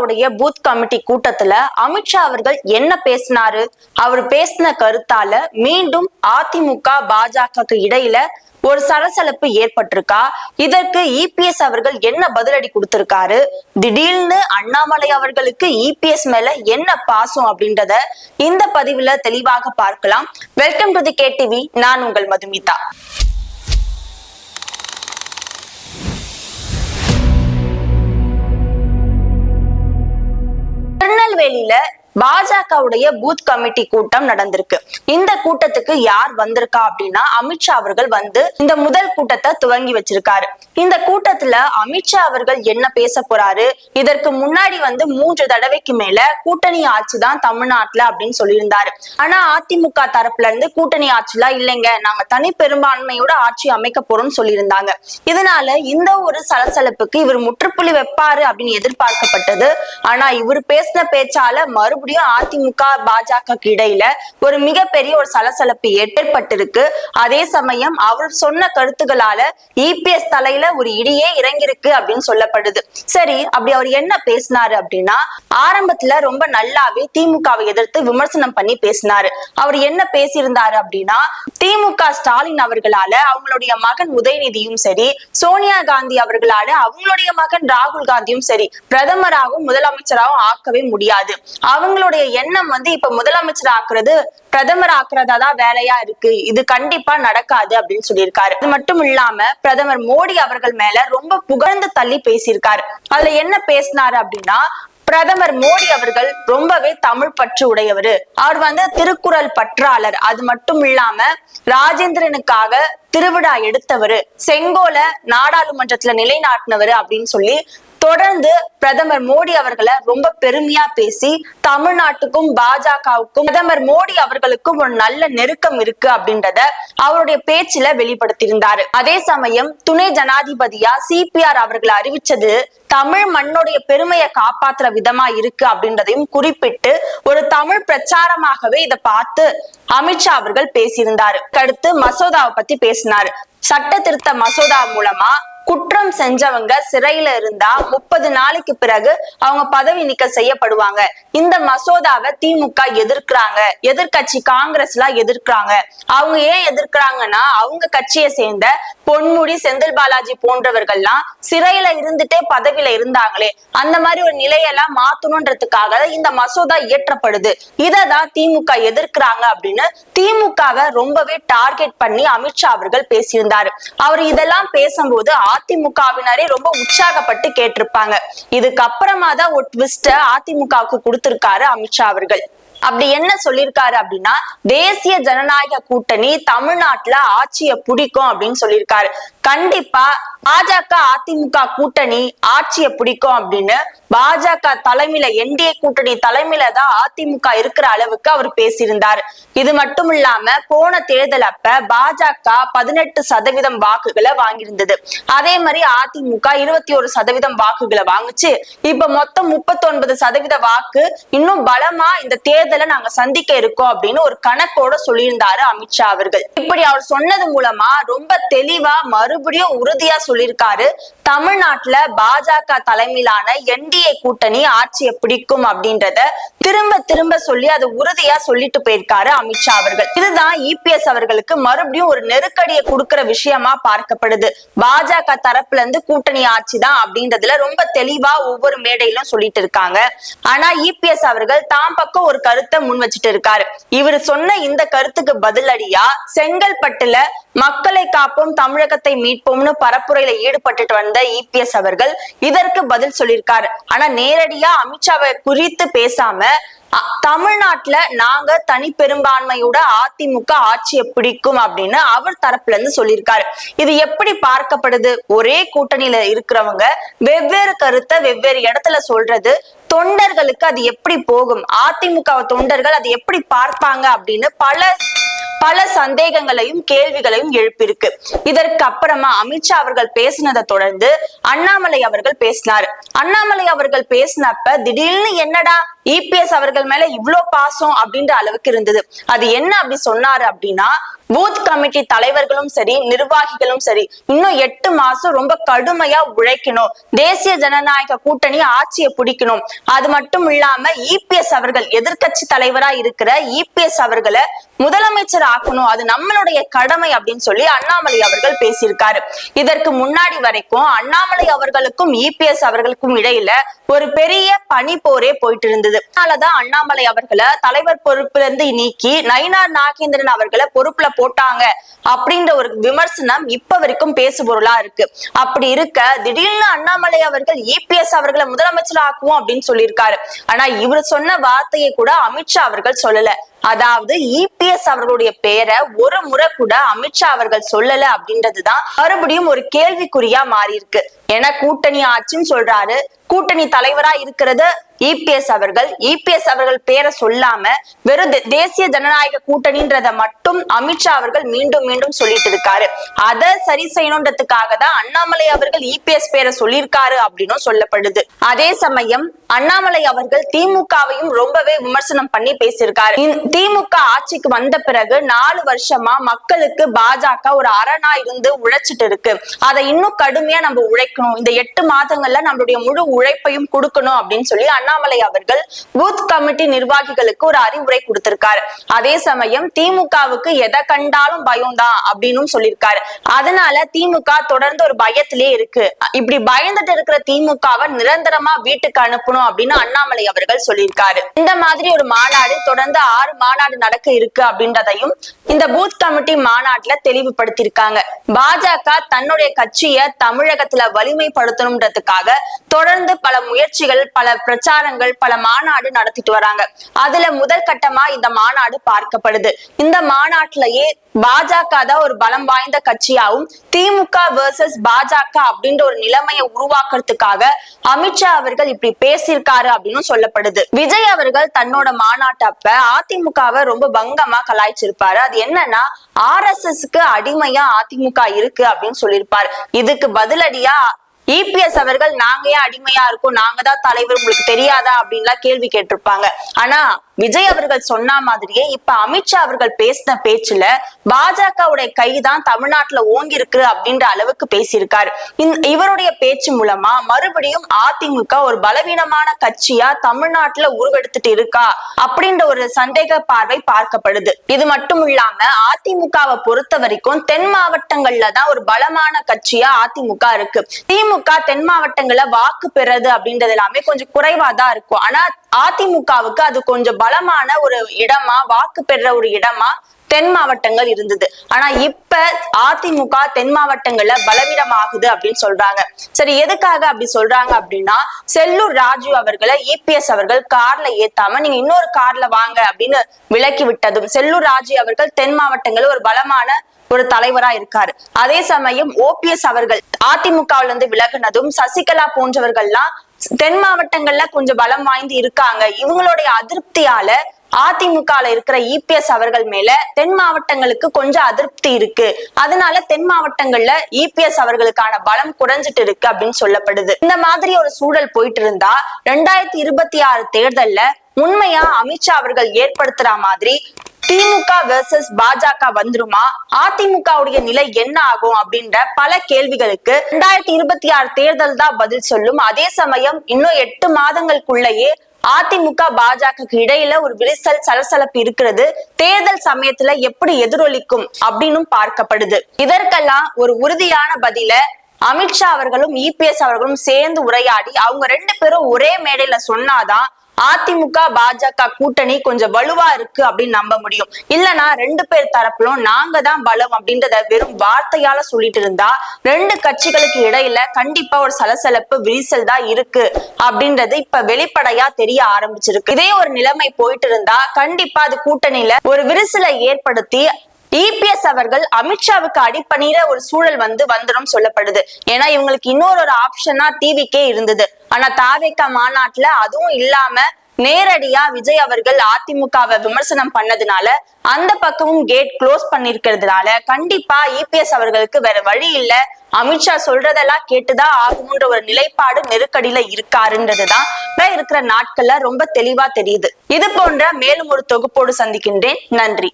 பாஜகவுடைய booth committee கூட்டத்துல அமித்ஷா அவர்கள் என்ன பேசினாரு? அவர் பேசின கருத்தால மீண்டும் அதிமுக பாஜகவுக்கு இடையில ஒரு சலசலப்பு ஏற்பட்டிருக்கா? இதற்கு இபிஎஸ் அவர்கள் என்ன பதிலடி கொடுத்திருக்காரு? திடீர்னு அண்ணாமலை அவர்களுக்கு இபிஎஸ் மேல என்ன பாசம் அப்படின்றத இந்த பதிவுல தெளிவாக பார்க்கலாம். Welcome to the KTV. நான் உங்கள் மதுமிதா. திருநெல்வேலியில பாஜகவுடைய பூத் கமிட்டி கூட்டம் நடந்திருக்கு. இந்த கூட்டத்துக்கு யார் வந்திருக்கா அப்படின்னா அமித்ஷா அவர்கள் வந்து இந்த முதல் கூட்டத்தை துவங்கி வச்சிருக்காரு. இந்த கூட்டத்துல அமித்ஷா அவர்கள் என்ன பேச போறாரு? இதற்கு முன்னாடி வந்து 3 தடவைக்கு மேல கூட்டணி ஆட்சி தான் தமிழ்நாட்டுல அப்படின்னு சொல்லியிருந்தாரு. ஆனா அதிமுக தரப்புல இருந்து கூட்டணி ஆட்சிலாம் இல்லைங்க, நாங்க தனி பெரும்பான்மையோட ஆட்சி அமைக்க போறோம்னு சொல்லியிருந்தாங்க. இதனால இந்த ஒரு சலசலப்புக்கு இவர் முற்றுப்புள்ளி வைப்பாரு அப்படின்னு எதிர்பார்க்கப்பட்டது. ஆனா இவர் பேசின பேச்சால மறுபடியும் அதிமுக பாஜக இடையில ஒரு மிகப்பெரிய ஒரு சலசலப்பு ஏற்பட்டிருக்கு. அதே சமயம் அவர் சொன்ன கருத்துக்களால இபிஎஸ் தலையில ஒரு இடியே இறங்கிருக்கு அப்படின்னு சொல்லப்படுது. சரி, அப்படி அவர் என்ன பேசினாரு அப்படின்னா, ஆரம்பத்துல ரொம்ப நல்லாவே திமுகவை எதிர்த்து விமர்சனம் பண்ணி பேசினாரு. அவர் என்ன பேசியிருந்தாரு அப்படின்னா, திமுக ஸ்டாலின் அவர்களால அவங்களுடைய மகன் உதயநிதியும் சரி, சோனியா காந்தி அவர்களால அவங்களுடைய மகன் ராகுல் காந்தியும் சரி பிரதமராகவும் முதலமைச்சராகவும் ஆக்கவே முடியாது. அவங்களுடைய எண்ணம் வந்து இப்ப முதலமைச்சர் ஆக்குறது பிரதமர் ஆக்குறதா தான் வேலையா இருக்கு, இது கண்டிப்பா நடக்காது அப்படின்னு சொல்லியிருக்காரு. அது மட்டும் இல்லாம பிரதமர் மோடி அவர்கள் மேல ரொம்ப புகழ்ந்து தள்ளி பேசியிருக்காரு. அதுல என்ன பேசினாரு அப்படின்னா, பிரதமர் மோடி அவர்கள் ரொம்பவே தமிழ் பற்று உடையவர், அவர் வந்து திருக்குறள் பற்றாளர், அது மட்டும் இல்லாம ராஜேந்திரனுக்காக திருவிழா எடுத்தவர், செங்கோல நாடாளுமன்றத்துல நிலைநாட்டினவர் அப்படின்னு சொல்லி தொடர்ந்து பிரதமர் மோடி அவர்களை ரொம்ப பெருமையா பேசி தமிழ்நாட்டுக்கும் பாஜகவுக்கும் பிரதமர் மோடி அவர்களுக்கும் ஒரு நல்ல நெருக்கம் இருக்கு அப்படின்றத அவருடைய பேச்சுல வெளிப்படுத்தியிருந்தாரு. அதே சமயம் துணை ஜனாதிபதியா சிபிஆர் அவர்களை அறிவிச்சது தமிழ் மண்ணுடைய பெருமையை காப்பாற்றுற விதமா இருக்கு அப்படின்றதையும் குறிப்பிட்டு ஒரு தமிழ் பிரச்சாரமாகவே இதை பார்த்து அமித்ஷா அவர்கள் பேசியிருந்தாரு. அடுத்து மசோதாவை பத்தி பேசினாரு. சட்ட திருத்த மசோதா மூலமா குற்றம் செஞ்சவங்க சிறையில இருந்தா 30 நாளைக்கு பிறகு அவங்க பதவி நீக்கம் செய்யப்படுவாங்க. இந்த மசோதாவை திமுக எதிர்க்கிறாங்க, எதிர்கட்சி காங்கிரஸ் எல்லாம் எதிர்க்கிறாங்க. அவங்க ஏன் எதிர்க்கிறாங்கன்னா, அவங்க கட்சியை சேர்ந்த பொன்முடி, செந்தில் பாலாஜி போன்றவர்கள்லாம் சிறையில இருந்துட்டே பதவியில இருந்தாங்களே, அந்த மாதிரி ஒரு நிலையெல்லாம் மாத்தணும்ன்றதுக்காக இந்த மசோதா இயற்றப்படுது. இததான் திமுக எதிர்க்கிறாங்க அப்படின்னு திமுகவை ரொம்பவே டார்கெட் பண்ணி அமித்ஷா அவர்கள் பேசியிருந்தாரு. அவர் இதெல்லாம் பேசும்போது அதிமுகவினரே ரொம்ப உற்சாகப்பட்டு கேட்டிருப்பாங்க. இதுக்கப்புறமா தான் ஒரு ட்விஸ்ட அதிமுகவுக்கு கொடுத்திருக்காரு அமித்ஷா அவர்கள். அப்படி என்ன சொல்லியிருக்காரு அப்படின்னா, தேசிய ஜனநாயக கூட்டணி தமிழ்நாட்டுல ஆட்சியை பிடிக்கும் அப்படின்னு சொல்லியிருக்காரு. கண்டிப்பா பாஜக அதிமுக கூட்டணி ஆட்சியை பிடிக்கும் அப்படின்னு பாஜக தலைமையில என்டிஏ கூட்டணி தலைமையில தான் அதிமுக இருக்கிற அளவுக்கு அவர் பேசியிருந்தாரு. இது மட்டும் இல்லாம போன தேர்தல் அப்ப பாஜக 18% வாக்குகளை வாங்கியிருந்தது. அதே மாதிரி அதிமுக 21% வாக்குகளை வாங்குச்சு. இப்ப மொத்தம் 39% வாக்கு இன்னும் பலமா இந்த தேர்தலை நாங்க சந்திக்க இருக்கோம் அப்படின்னு ஒரு கணக்கோட சொல்லியிருந்தாரு அமித்ஷா அவர்கள். இப்படி அவர் சொன்னது மூலமா ரொம்ப தெளிவா மறுபடியும் உறுதியா சொல்லியிருக்காரு, தமிழ்நாட்டுல பாஜக தலைமையிலான என்டிஏ கூட்டணி ஆட்சியை பிடிக்கும் அப்படின்றத திரும்ப திரும்ப சொல்லி அதை உறுதியா சொல்லிட்டு போயிருக்காரு அமித்ஷா அவர்கள். இதுதான் இபிஎஸ் அவர்களுக்கு மறுபடியும் ஒரு நெருக்கடியை கொடுக்கிற விஷயமா பார்க்கப்படுது. பாஜக தரப்புல இருந்து கூட்டணி ஆட்சி தான் அப்படின்றதுல ரொம்ப தெளிவா ஒவ்வொரு மேடையிலும் சொல்லிட்டு இருக்காங்க. ஆனா இபிஎஸ் அவர்கள் தாம் பக்கம் ஒரு கருத்தை முன் வச்சுட்டு இருக்காரு. இவர் சொன்ன இந்த கருத்துக்கு பதிலடியா செங்கல்பட்டுல மக்களை காப்போம் தமிழகத்தை மீட்போம்னு பரப்புரையில ஈடுபட்டுட்டு வந்த இபிஎஸ் அவர்கள் இதற்கு பதில் சொல்லியிருக்காரு. ஆனா நேரடியா அமித்ஷாவை குறித்து பேசாம தமிழ்நாட்டுல நாங்க தனி பெரும்பான்மையோட அதிமுக ஆட்சியை பிடிக்கும் அப்படின்னு அவர் தரப்புல இருந்து சொல்லியிருக்காரு. இது எப்படி பார்க்கப்படுது? ஒரே கூட்டணியில இருக்கிறவங்க வெவ்வேறு கருத்தை வெவ்வேறு இடத்துல சொல்றது தொண்டர்களுக்கு அது எப்படி போகும், அதிமுக தொண்டர்கள் அது எப்படி பார்ப்பாங்க அப்படின்னு பல சந்தேகங்களையும் கேள்விகளையும் எழுப்பியிருக்கு. இதற்கு அப்புறமா அமித்ஷா அவர்கள் பேசினதை தொடர்ந்து அண்ணாமலை அவர்கள் பேசினாரு. அண்ணாமலை அவர்கள் பேசினப்ப திடீர்னு என்னடா இபிஎஸ் அவர்கள் மேல இவ்ளோ பாசம் அப்படின்ற அளவுக்கு இருந்தது. அது என்ன அப்படி சொன்னாரு அப்படின்னா, பூத் கமிட்டி தலைவர்களும் சரி, நிர்வாகிகளும் சரி, இன்னும் 8 மாசம் ரொம்ப கடுமையா உழைக்கணும், தேசிய ஜனநாயக கூட்டணி ஆட்சியை பிடிக்கணும். அது மட்டும் இல்லாம இபிஎஸ் அவர்கள் எதிர்கட்சி தலைவரா இருக்கிற இபிஎஸ் அவர்களை முதலமைச்சர் ஆக்கணும், அது நம்மளுடைய கடமை அப்படின்னு சொல்லி அண்ணாமலை அவர்கள் பேசியிருக்காரு. இதற்கு முன்னாடி வரைக்கும் அண்ணாமலை அவர்களுக்கும் இபிஎஸ் அவர்களுக்கும் இடையில ஒரு பெரிய பனி போரே போயிட்டு இருந்தது. அதனாலதான் அண்ணாமலை அவர்களை தலைவர் பொறுப்புல இருந்து நீக்கி நயினார் நாகேந்திரன் அவர்களை பொறுப்புல போட்டாங்க அப்படின்ற ஒரு விமர்சனம் இப்ப வரைக்கும் பேசுபொருளா இருக்கு. அப்படி இருக்க திடீர்னு அண்ணாமலை அவர்கள் இபிஎஸ் அவர்களை முதலமைச்சர் ஆக்குவோம் அப்படின்னு சொல்லியிருக்காரு. ஆனா இவர் சொன்ன வார்த்தையை கூட அமித்ஷா அவர்கள் சொல்லல. அதாவது இபிஎஸ் அவர்களுடைய பேரை ஒரு முறை கூட அமித்ஷா அவர்கள் சொல்லல அப்படின்றதுதான் மறுபடியும் ஒரு கேள்விக்குறியா மாறி இருக்கு. ஏன்னா கூட்டணி ஆட்சின்னு சொல்றாரு, கூட்டணி தலைவரா இருக்கிறது இபிஎஸ் அவர்கள். இபிஎஸ் அவர்கள் பேரை சொல்லாம வெறும் தேசிய ஜனநாயக கூட்டணின்றத மட்டும் அமித்ஷா அவர்கள் மீண்டும் மீண்டும் சொல்லிட்டு இருக்காரு. அதை சரி செய்யணுன்றதுக்காக தான் அண்ணாமலை அவர்கள் இபிஎஸ் பேரை சொல்லியிருக்காரு அப்படின்னு சொல்லப்படுது. அதே சமயம் அண்ணாமலை அவர்கள் திமுகவையும் ரொம்பவே விமர்சனம் பண்ணி பேசியிருக்காரு. திமுக ஆட்சிக்கு வந்த பிறகு 4 வருஷமா மக்களுக்கு பாஜக ஒரு அரணா இருந்து உழைச்சிட்டு இருக்கு. அதை இன்னும் கடுமையா நம்ம உழைக்கணும், இந்த 8 மாதங்கள்ல நம்மளுடைய முழு உழைப்பையும் கொடுக்கணும் அப்படின்னு சொல்லி அண்ணாமலை அவர்கள் பூத் கமிட்டி நிர்வாகிகளுக்கு ஒரு அறிவுரை கொடுத்திருக்காரு. அதே சமயம் திமுகவுக்கு எதை கண்டாலும் பயம்தான் அப்படின்னு சொல்லியிருக்காரு. அதனால திமுக தொடர்ந்து ஒரு பயத்திலே இருக்கு. இப்படி பயந்துட்டு இருக்கிற திமுகவை நிரந்தரமா வீட்டுக்கு அனுப்பணும் அப்படின்னு அண்ணாமலை அவர்கள் சொல்லியிருக்காரு. இந்த மாதிரி ஒரு மாநாடு தொடர்ந்து 6 மாநாடு நடக்க இருக்கு அப்படின்றதையும் இந்த பூத் கமிட்டி மாநாட்டுல தெளிவுபடுத்தியிருக்காங்க. பாஜக தன்னுடைய கட்சியை தமிழகத்துல வலிமைப்படுத்தணும்ன்றதுக்காக தொடர்ந்து பல முயற்சிகள், பல பிரச்சாரங்கள், பல மாநாடு நடத்திட்டு வராங்க. அதுல முதல் கட்டமா இந்த மாநாடு பார்க்கப்படுது. இந்த மாநாட்டிலேயே பாஜக தான் ஒரு பலம் வாய்ந்த கட்சியாவும் திமுக வெர்சஸ் பாஜக அப்படின்ற ஒரு நிலைமையை உருவாக்குறதுக்காக அமித்ஷா அவர்கள் இப்படி பேசியிருக்காரு அப்படின்னு சொல்லப்படுது. விஜய் அவர்கள் தன்னோட மாநாட்டப்ப அதிமுகவை ரொம்ப பங்கமா கலாய்ச்சிருப்பாரு. அது என்னன்னா, RSSக்கு அடிமையா அதிமுக இருக்கு அப்படின்னு சொல்லியிருப்பாரு. இதுக்கு பதிலடியா இபிஎஸ் அவர்கள் நாங்க ஏன் அடிமையா இருக்கோம், நாங்க தான் தலைவர், உங்களுக்கு தெரியாதா அப்படின்லாம் கேள்வி கேட்டிருப்பாங்க. ஆனா விஜய் அவர்கள் சொன்ன மாதிரியே இப்ப அமித்ஷா அவர்கள் பேசின பேச்சுல பாஜகவுடைய கைதான் தமிழ்நாட்டுல ஓங்கி இருக்கு அப்படின்ற அளவுக்கு பேசியிருக்காரு. இவருடைய பேச்சு மூலமா மறுபடியும் அதிமுக ஒரு பலவீனமான கட்சியா தமிழ்நாட்டுல உருவெடுத்துட்டு இருக்கா அப்படின்ற ஒரு சந்தேக பார்வை பார்க்கப்படுது. இது மட்டும் இல்லாம அதிமுகவை பொறுத்த வரைக்கும் தென் மாவட்டங்கள்ல தான் ஒரு பலமான கட்சியா அதிமுக இருக்கு. திமுக தென் மாவட்டங்கள்ல வாக்கு பெறது அப்படின்றது எல்லாமே கொஞ்சம் குறைவாதான் இருக்கும். ஆனா அதிமுகவுக்கு அது கொஞ்சம் பலமான ஒரு இடமா, வாக்கு பெற ஒரு இடமா தென் மாவட்டங்கள் இருந்தது. ஆனா இப்ப அதிமுக தென் மாவட்டங்கள்ல பலவீனமாகுது அப்படின்னு சொல்றாங்க. சரி, எதுக்காக அப்படி சொல்றாங்க அப்படின்னா, செல்லூர் ராஜு அவர்களை இபிஎஸ் அவர்கள் கார்ல ஏத்தாம நீங்க இன்னொரு கார்ல வாங்க அப்படின்னு விலக்கி விட்டதும், செல்லூர் ராஜு அவர்கள் தென் மாவட்டங்கள்ல ஒரு பலமான ஒரு தலைவரா இருக்காரு. அதே சமயம் ஓபிஎஸ் அவர்கள் அதிமுகவுல இருந்து விலகுனதும், சசிகலா போன்றவர்கள்லாம் தென் மாவட்டங்கள்ல கொஞ்சம் பலம் வாய்ந்து இருக்காங்க. இவங்களுடைய அதிருப்தியால அதிமுகல இருக்கிற இபிஎஸ் அவர்கள் மேல தென் மாவட்டங்களுக்கு கொஞ்சம் அதிருப்தி இருக்கு. அதனால தென் மாவட்டங்கள்ல இபிஎஸ் அவர்களுக்கான பலம் குறைஞ்சிட்டு இருக்கு அப்படின்னு சொல்லப்படுது. இந்த மாதிரி ஒரு சூழல் போயிட்டு இருந்தா 2026 தேர்தல்ல உண்மையா அமித்ஷா அவர்கள் ஏற்படுத்துற மாதிரி திமுக வெர்சஸ் பாஜக வந்துருமா, அதிமுகவுடைய நிலை என்ன ஆகும் அப்படின்ற பல கேள்விகளுக்கு 2026 தேர்தல் தான் பதில் சொல்லும். அதே சமயம் இன்னும் 8 மாதங்களுக்குள்ளேயே அதிமுக பாஜக இடையில ஒரு விரிசல், சலசலப்பு இருக்கிறது. தேர்தல் சமயத்துல எப்படி எதிரொலிக்கும் அப்படின்னு பார்க்கப்படுது. இதற்கெல்லாம் ஒரு உறுதியான பதில அமித்ஷா அவர்களும் இபிஎஸ் அவர்களும் சேர்ந்து உரையாடி அவங்க 2 பேரும் ஒரே மேடையில சொன்னாதான் அதிமுக பாஜக கூட்டணி கொஞ்சம் வலுவா இருக்கு அப்படின்னு நம்ப முடியும். இல்லனா 2 பேர் தரப்பிலும் நாங்க தான் பலம் அப்படின்றத வெறும் வார்த்தையால சொல்லிட்டு இருந்தா 2 கட்சிகளுக்கு இடையில கண்டிப்பா ஒரு சலசலப்பு, விரிசல் தான் இருக்கு அப்படின்றது இப்ப வெளிப்படையா தெரிய ஆரம்பிச்சிருக்கு. இதே ஒரு நிலைமை போயிட்டு இருந்தா கண்டிப்பா அது கூட்டணியில ஒரு விரிசலை ஏற்படுத்தி இபிஎஸ் அவர்கள் அமித்ஷாவுக்கு அடிப்பணிற ஒரு சூழல் வந்துடும் சொல்லப்படுது. ஏன்னா இவங்களுக்கு இன்னொரு ஆப்ஷனா டிவிக்கே இருந்தது. ஆனா தாவேகா மாநாட்டுல அதுவும் இல்லாம நேரடியா விஜய் அவர்கள் அதிமுகவை விமர்சனம் பண்ணதுனால அந்த பக்கமும் கேட் க்ளோஸ் பண்ணிருக்கிறதுனால கண்டிப்பா இபிஎஸ் அவர்களுக்கு வேற வழி இல்ல, அமித்ஷா சொல்றதெல்லாம் கேட்டுதான் ஆகும்ன்ற ஒரு நிலைப்பாடு நெருக்கடியில இருக்காருன்றதுதான் இருக்கிற நாட்கள்ல ரொம்ப தெளிவா தெரியுது. இது போன்ற மேலும் ஒரு தொகுப்போடு சந்திக்கின்றேன். நன்றி.